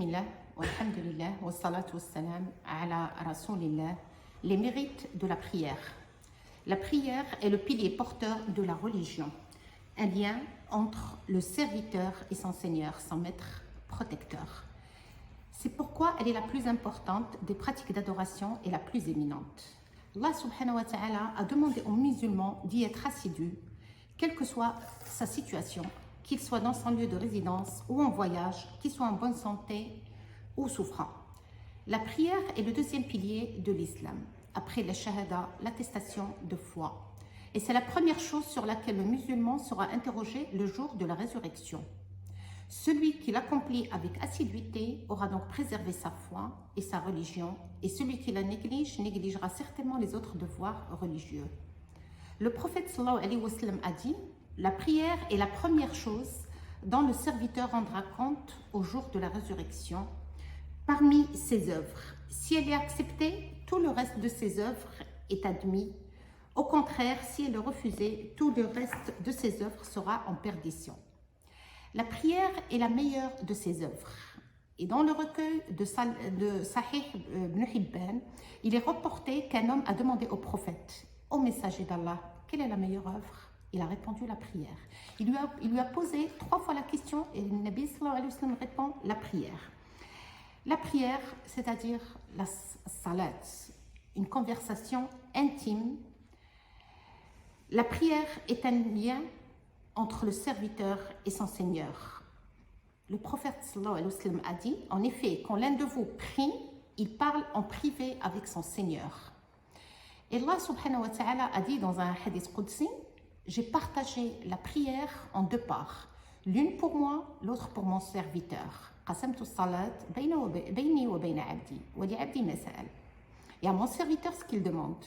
Bismillah, walhamdulillah, wa salatu wa salam ala rasoulillah. Les mérites de la prière. La prière est le pilier porteur de la religion, un lien entre le serviteur et son Seigneur, son maître protecteur. C'est pourquoi elle est la plus importante des pratiques d'adoration et la plus éminente. Allah subhanahu wa ta'ala a demandé aux musulmans d'y être assidus, quelle que soit sa situation, qu'il soit dans son lieu de résidence ou en voyage, qu'il soit en bonne santé ou souffrant. La prière est le deuxième pilier de l'islam, après la shahada, l'attestation de foi. Et c'est la première chose sur laquelle le musulman sera interrogé le jour de la résurrection. Celui qui l'accomplit avec assiduité aura donc préservé sa foi et sa religion, et celui qui la négligera certainement les autres devoirs religieux. Le prophète sallallahu alayhi wa sallam a dit: la prière est la première chose dont le serviteur rendra compte au jour de la résurrection parmi ses œuvres. Si elle est acceptée, tout le reste de ses œuvres est admis. Au contraire, si elle est refusée, tout le reste de ses œuvres sera en perdition. La prière est la meilleure de ses œuvres. Et dans le recueil de Sahih ibn Hibban, il est reporté qu'un homme a demandé au prophète: ô messager d'Allah, quelle est la meilleure œuvre? Il a répondu: la prière. Il lui a posé 3 fois la question et le Nabi sallallahu alayhi wa sallam répond: la prière. La prière, c'est-à-dire la salat, une conversation intime. La prière est un lien entre le serviteur et son Seigneur. Le prophète sallallahu alayhi wa sallam a dit: en effet, quand l'un de vous prie, il parle en privé avec son Seigneur. Et Allah subhanahu wa ta'ala a dit dans un hadith qudsi: j'ai partagé la prière en 2 parts, l'une pour moi, l'autre pour mon serviteur. Et à mon serviteur ce qu'il demande.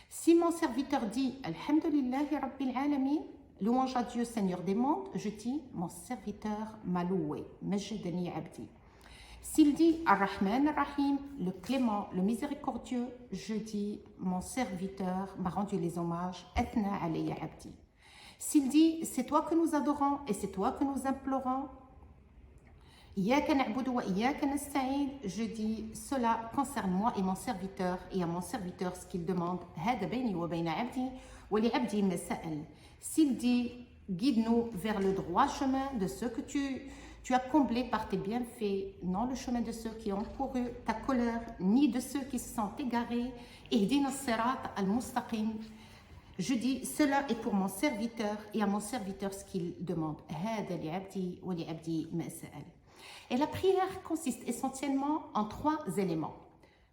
Si mon serviteur dit Alhamdulillahi Rabbil Alamin, louange à Dieu Seigneur des mondes, je dis: mon serviteur m'a loué, Majidani Abdi. S'il dit Ar-Rahman Ar-Rahim, le clément, le miséricordieux, je dis: mon serviteur m'a rendu les hommages, Athna alayya Abdi. S'il dit: c'est toi que nous adorons et c'est toi que nous implorons, Iyaka na'budu wa iyaka nasta'in, je dis: cela concerne moi et mon serviteur, et à mon serviteur ce qu'il demande. Hada bayni wa bayna abdi wa li abdi ma sa'al. S'il dit: guide-nous vers le droit chemin de ceux que tu as comblés par tes bienfaits, non le chemin de ceux qui ont couru ta colère, ni de ceux qui se sont égarés, ihdina as-sirat al-mustaqim, je dis: cela est pour mon serviteur, et à mon serviteur ce qu'il demande. Hada li abdi wa li abdi ma sa'al. Et la prière consiste essentiellement en 3 éléments.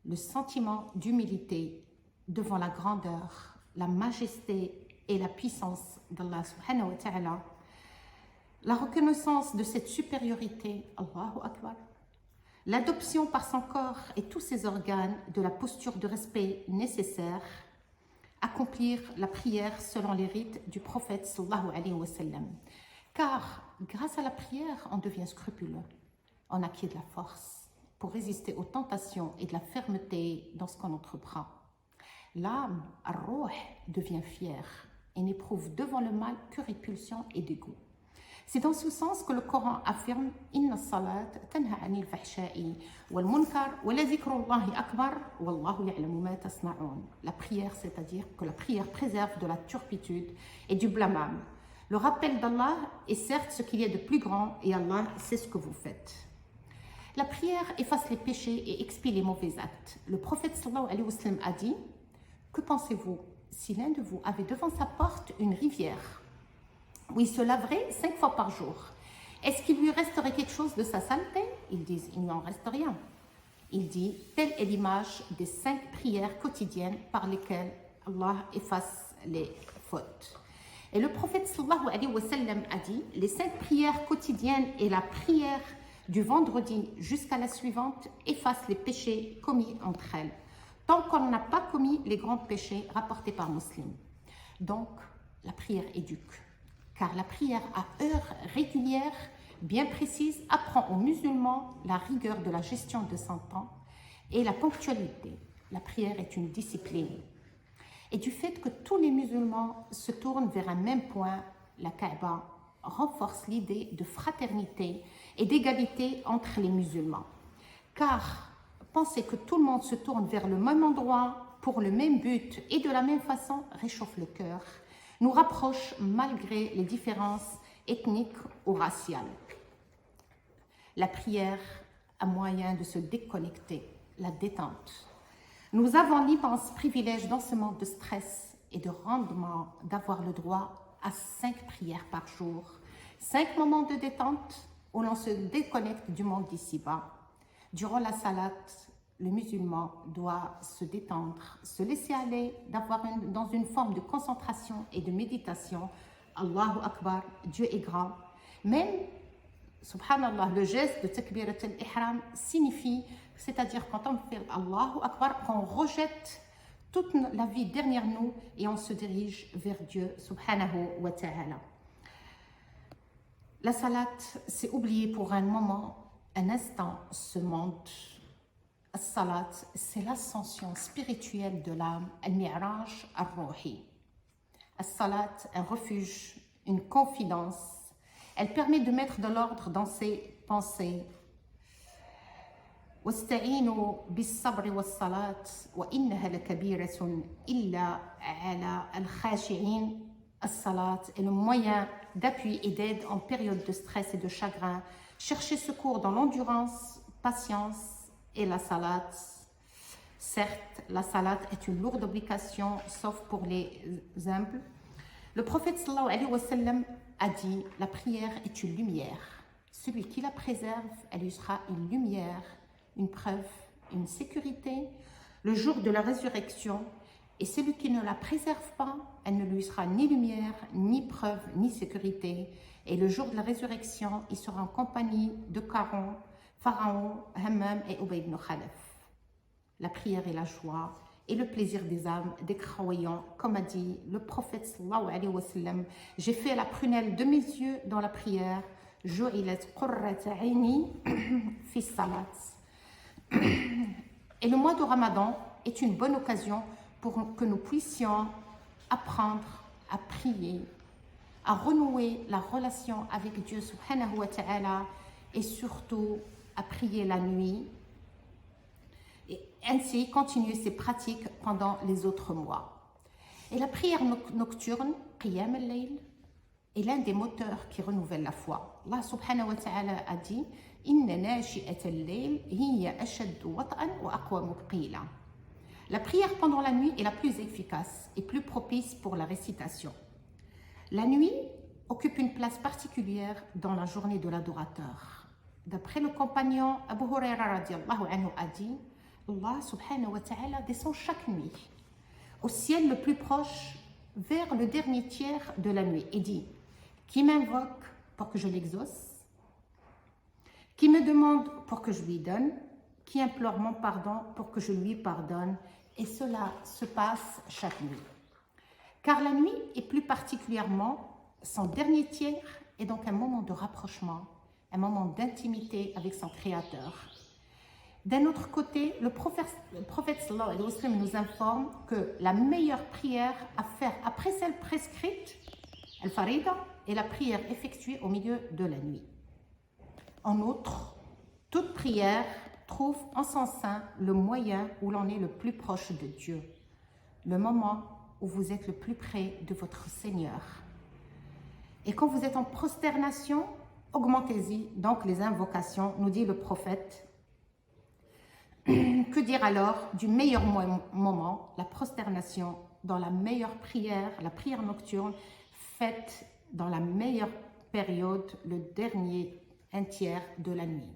Le sentiment d'humilité devant la grandeur, la majesté et la puissance d'Allah subhanahu wa ta'ala. La reconnaissance de cette supériorité, Allahu Akbar. L'adoption par son corps et tous ses organes de la posture de respect nécessaire. Accomplir la prière selon les rites du prophète sallallahu alayhi wa sallam. Car grâce à la prière, on devient scrupuleux. On acquiert de la force pour résister aux tentations et de la fermeté dans ce qu'on entreprend. L'âme, ar-ruh, devient fière et n'éprouve devant le mal que répulsion et dégoût. C'est dans ce sens que le Coran affirme: Inna salat tanha anil fahsha'i wal munkar wa la dhikrullahi akbar wallahu ya'lamu ma tasna'un. La prière, c'est-à-dire que la prière préserve de la turpitude et du blâmable. Le rappel d'Allah est certes ce qu'il y a de plus grand, et Allah sait ce que vous faites. La prière efface les péchés et expie les mauvais actes. Le prophète sallallahu alayhi wa sallam a dit: que pensez-vous si l'un de vous avait devant sa porte une rivière où il se laverait 5 fois par jour? Est-ce qu'il lui resterait quelque chose de sa saleté? Ils disent: il n'y en reste rien. Il dit: telle est l'image des 5 prières quotidiennes par lesquelles Allah efface les fautes. Et le prophète sallallahu alayhi wa sallam a dit: les 5 prières quotidiennes et la prière du vendredi jusqu'à la suivante effacent les péchés commis entre elles, tant qu'on n'a pas commis les grands péchés rapportés par Muslim. Donc, la prière éduque, car la prière à heures régulières, bien précises, apprend aux musulmans la rigueur de la gestion de son temps et la ponctualité. La prière est une discipline. Et du fait que tous les musulmans se tournent vers un même point, la Kaaba renforce l'idée de fraternité et d'égalité entre les musulmans. car penser que tout le monde se tourne vers le même endroit pour le même but et de la même façon réchauffe le cœur, nous rapproche malgré les différences ethniques ou raciales. La prière a moyen de se déconnecter, la détente. Nous avons l'immense privilège dans ce monde de stress et de rendement d'avoir le droit à 5 prières par jour, 5 moments de détente où l'on se déconnecte du monde d'ici-bas. Durant la salat, le musulman doit se détendre, se laisser aller, dans une forme de concentration et de méditation. Allahu Akbar, Dieu est grand. Même, subhanallah, le geste de takbirat al-ihram signifie, c'est-à-dire quand on fait Allahu Akbar, qu'on rejette toute la vie derrière nous et on se dirige vers Dieu, subhanahu wa ta'ala. La salat, c'est oublier pour un moment, un instant, ce monde. As-salat, c'est l'ascension spirituelle de l'âme, al-mi'raj al-ruhi. As-salat, un refuge, une confidence. Elle permet de mettre de l'ordre dans ses pensées. واستعينوا بالصبر والصلاة وإنها لكبيرة إلا على الخاشعين. As-salat est le moyen d'appui et d'aide en période de stress et de chagrin. Chercher secours dans l'endurance, patience et la salat. Certes, la salat est une lourde obligation, sauf pour les humbles. Le prophète sallallahu alayhi wa sallam a dit, la prière est une lumière. Celui qui la préserve, elle lui sera une lumière, une preuve, une sécurité. Le jour de la résurrection, et celui qui ne la préserve pas, elle ne lui sera ni lumière, ni preuve, ni sécurité. Et le jour de la résurrection, il sera en compagnie de Pharaon, Hammam et Ubay ibn Khalaf. La prière est la joie et le plaisir des âmes, des croyants. Comme a dit le prophète sallallahu alayhi wa sallam, j'ai fait la prunelle de mes yeux dans la prière. Ju'ilat qurrata ayni fi salat. Et le mois de Ramadan est une bonne occasion pour que nous puissions apprendre à prier, à renouer la relation avec Dieu subhanahu wa ta'ala et surtout à prier la nuit et ainsi continuer ces pratiques pendant les autres mois. Et la prière nocturne, Qiyam al-Layl, est l'un des moteurs qui renouvelle la foi. Allah subhanahu wa ta'ala a dit Inna nashi'at al-layl hiya ashaddu wat'an wa aqwamu qila. La prière pendant la nuit est la plus efficace et plus propice pour la récitation. La nuit occupe une place particulière dans la journée de l'adorateur. D'après le compagnon Abu Huraira radiallahu anhu a dit, Allah subhanahu wa ta'ala descend chaque nuit au ciel le plus proche vers le dernier tiers de la nuit et dit, qui m'invoque pour que je l'exauce, qui me demande pour que je lui donne, qui implore mon pardon pour que je lui pardonne. Et cela se passe chaque nuit. Car la nuit, et plus particulièrement son dernier tiers, est donc un moment de rapprochement, un moment d'intimité avec son Créateur. D'un autre côté, le prophète sallallahu alayhi wa sallam nous informe que la meilleure prière à faire après celle prescrite, al-farida, est la prière effectuée au milieu de la nuit. En outre, toute prière trouve en son sein le moyen où l'on est le plus proche de Dieu, le moment où vous êtes le plus près de votre Seigneur. Et quand vous êtes en prosternation, augmentez-y donc les invocations, nous dit le prophète. Que dire alors du meilleur moment, la prosternation, dans la meilleure prière, la prière nocturne, faite dans la meilleure période, le dernier un tiers de la nuit.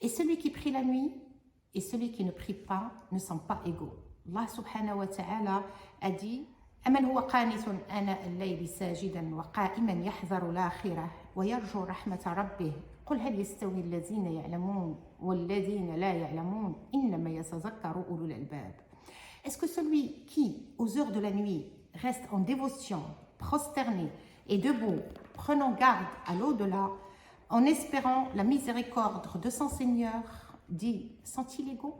Et celui qui prie la nuit et celui qui ne prie pas ne sont pas égaux. Allah subhanahu wa ta'ala a dit أَمَنْ هُوَ قَانِتٌ أَنَاءَ اللَّيْلِ سَاجِدًا وَقَائِمًا يَحْذَرُ الْآخِرَةَ وَيَرْجُو رَحْمَةَ رَبِّهِ قُلْ هَلْ يَسْتَوِي الَّذِينَ يَعْلَمُونَ وَالَّذِينَ لَا يَعْلَمُونَ إِنَّمَا يَتَذَكَّرُ أُولُو الْأَلْبَابِ. Est-ce que celui qui, aux heures de la nuit, reste en dévotion, prosterné et debout, prenant garde à l'au-delà, en espérant la miséricorde de son Seigneur, dit, sont-ils égaux?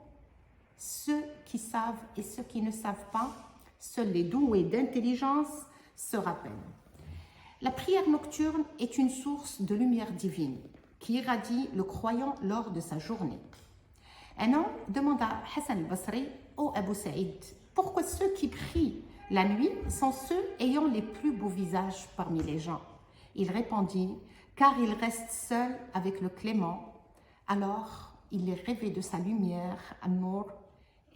Ceux qui savent et ceux qui ne savent pas, seuls les doués d'intelligence se rappellent. La prière nocturne est une source de lumière divine qui irradie le croyant lors de sa journée. Un homme demanda à Hassan al-Basri, ô Abu Saïd, pourquoi ceux qui prient la nuit sont ceux ayant les plus beaux visages parmi les gens? Il répondit, car il reste seul avec le Clément, alors il est rêvé de sa lumière, An-Nur,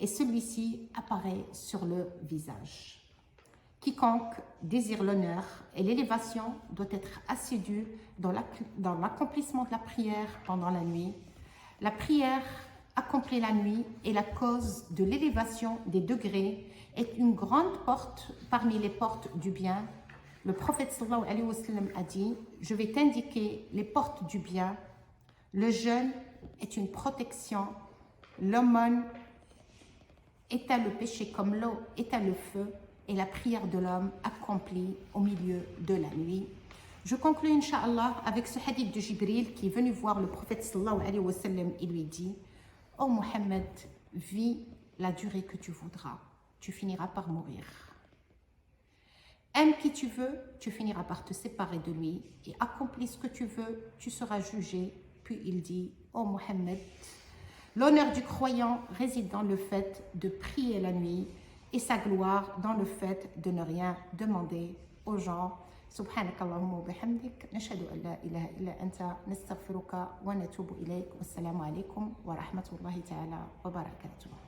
et celui-ci apparaît sur le visage. Quiconque désire l'honneur et l'élévation doit être assidu dans l'accomplissement de la prière pendant la nuit. La prière accomplie la nuit est la cause de l'élévation des degrés, est une grande porte parmi les portes du bien. Le prophète sallallahu alayhi wa sallam a dit, je vais t'indiquer les portes du bien. Le jeûne est une protection, l'aumône éteint le péché comme l'eau éteint le feu, et la prière de l'homme accomplie au milieu de la nuit. Je conclus, Inch'Allah, avec ce hadith de Jibril qui est venu voir le prophète sallallahu alayhi wa sallam et lui dit, « Ô Mohammed, vis la durée que tu voudras, tu finiras par mourir. Aime qui tu veux, tu finiras par te séparer de lui, et accomplis ce que tu veux, tu seras jugé. » Puis il dit, « Ô Mohammed, l'honneur du croyant réside dans le fait de prier la nuit, et sa gloire dans le fait de ne rien demander aux gens. سبحانك اللهم وبحمدك نشهد أن لا إله إلا أنت نستغفرك ونتوب إليك والسلام عليكم ورحمة الله تعالى وبركاته.